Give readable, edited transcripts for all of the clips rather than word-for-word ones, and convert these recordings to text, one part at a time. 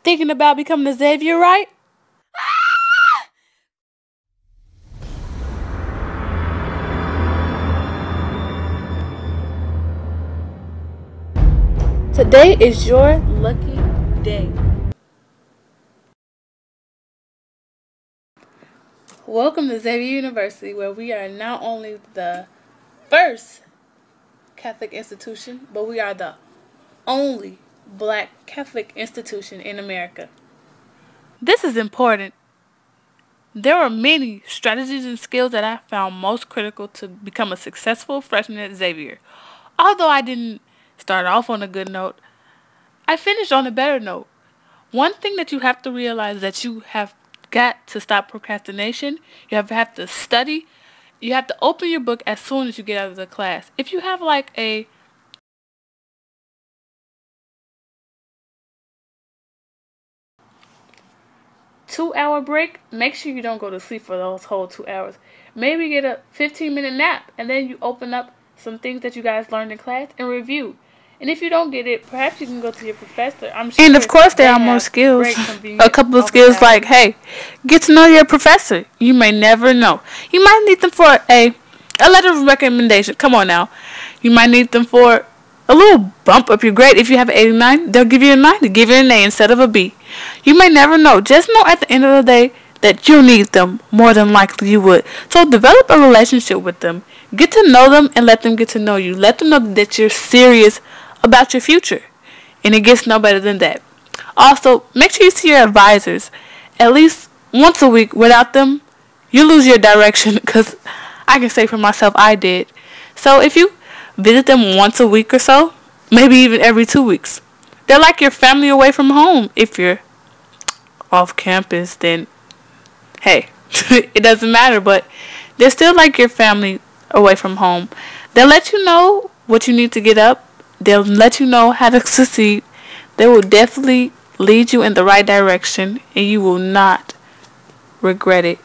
Thinking about becoming a Xavier, right? Today is your lucky day. Welcome to Xavier University, where we are not only the first Catholic institution, but we are the only Black Catholic institution in America. This is important. There are many strategies and skills that I found most critical to become a successful freshman at Xavier. Although I didn't start off on a good note, I finished on a better note. One thing that you have to realize is that you have got to stop procrastination. You have to study. You have to open your book as soon as you get out of the class. If you have like a two-hour break, make sure you don't go to sleep for those whole 2 hours. Maybe get a 15-minute nap, and then you open up some things that you guys learned in class and review. And if you don't get it, perhaps you can go to your professor. I'm sure. And of course, there are more skills. A couple of skills like, hey, get to know your professor. You may never know. You might need them for a letter of recommendation. Come on now. You might need them for a little bump up your grade. If you have an 89, they'll give you a 90. Give you an A instead of a B. You may never know. Just know at the end of the day that you need them more than likely you would. So develop a relationship with them. Get to know them and let them get to know you. Let them know that you're serious about your future. And it gets no better than that. Also, make sure you see your advisors at least once a week. Without them, you lose your direction, because I can say for myself, I did. So if you visit them once a week or so, maybe even every 2 weeks, they're like your family away from home. If you're off campus, then hey, it doesn't matter, but they're still like your family away from home. They'll let you know what you need to get up. They'll let you know how to succeed. They will definitely lead you in the right direction, and you will not regret it.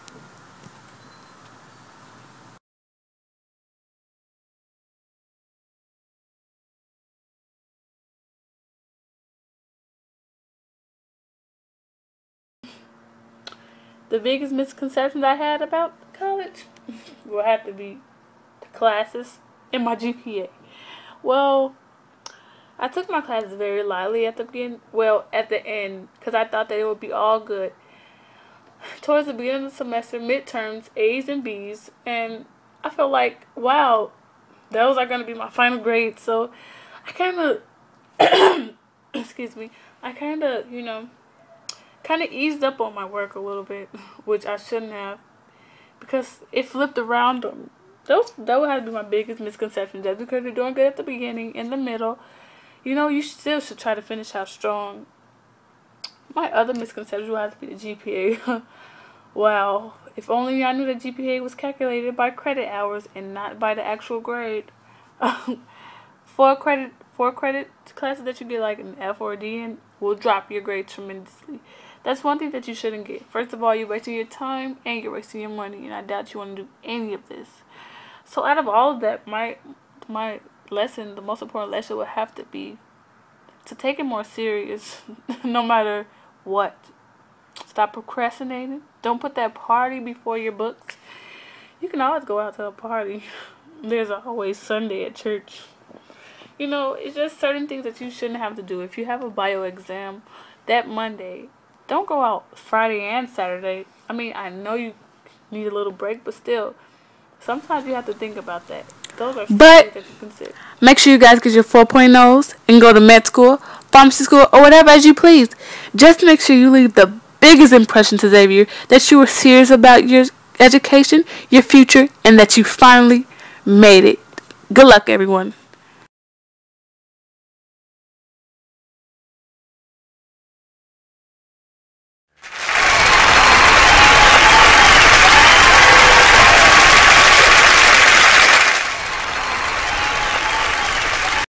The biggest misconceptions I had about college will have to be the classes and my GPA. Well, I took my classes very lightly at the beginning. Well, at the end, because I thought that it would be all good. Towards the beginning of the semester, midterms, A's and B's, and I felt like, wow, those are going to be my final grades. So I kind of, excuse me, I kind of, eased up on my work a little bit, which I shouldn't have, because it flipped around. That would have to be my biggest misconception. Just because you're doing good at the beginning, in the middle, you still should try to finish out strong. My other misconception would have to be the GPA. Wow, if only I knew that GPA was calculated by credit hours and not by the actual grade. Four credit classes that you get like an F or a D in will drop your grade tremendously. That's one thing that you shouldn't get. First of all, you're wasting your time and you're wasting your money, and I doubt you want to do any of this. So out of all of that, my lesson, the most important lesson would have to be to take it more serious, no matter what. Stop procrastinating. Don't put that party before your books. You can always go out to a party. There's always Sunday at church. It's just certain things that you shouldn't have to do. If you have a bio exam that Monday, don't go out Friday and Saturday. I mean, I know you need a little break, but still, sometimes you have to think about that. Those are things that you consider. Make sure you guys get your 4.0s and go to med school, pharmacy school, or whatever as you please. Just make sure you leave the biggest impression to Xavier that you were serious about your education, your future, and that you finally made it. Good luck, everyone.